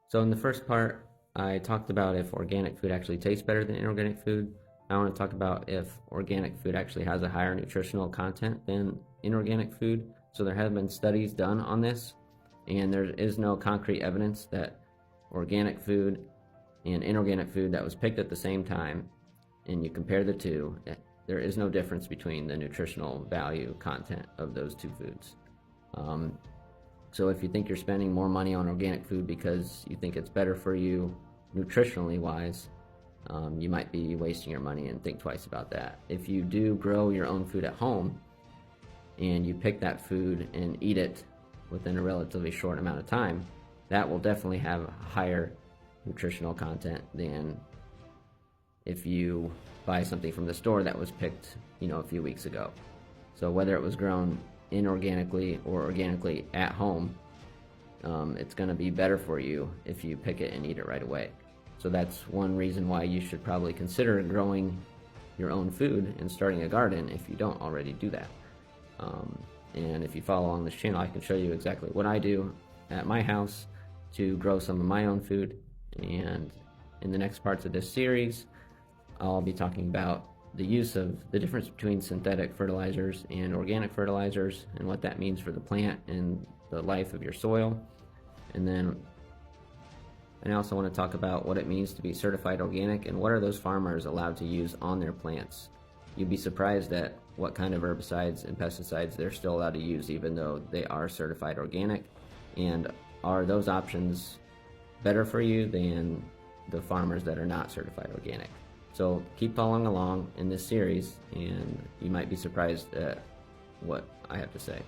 So in the first part, I talked about if organic food actually tastes better than inorganic food. I want to talk about if organic food actually has a higher nutritional content than inorganic food. So there have been studies done on this, and there is no concrete evidence that organic food and inorganic food that was picked at the same time, and you compare the two, there is no difference between the nutritional value content of those two foods. Um, so if you think you're spending more money on organic food because you think it's better for you nutritionally wise, you might be wasting your money and think twice about that. If you do grow your own food at home and you pick that food and eat it within a relatively short amount of time, that will definitely have higher nutritional content than if you buy something from the store that was picked, a few weeks ago. So whether it was grown inorganically or organically at home, it's going to be better for you if you pick it and eat it right away. So that's one reason why you should probably consider growing your own food and starting a garden if you don't already do that. And if you follow along this channel, I can show you exactly what I do at my house to grow some of my own food. And in the next parts of this series, I'll be talking about the use of the difference between synthetic fertilizers and organic fertilizers and what that means for the plant and the life of your soil. And I also want to talk about what it means to be certified organic and what are those farmers allowed to use on their plants. You'd be surprised at what kind of herbicides and pesticides they're still allowed to use even though they are certified organic. And are those options better for you than the farmers that are not certified organic? So keep following along in this series and you might be surprised at what I have to say.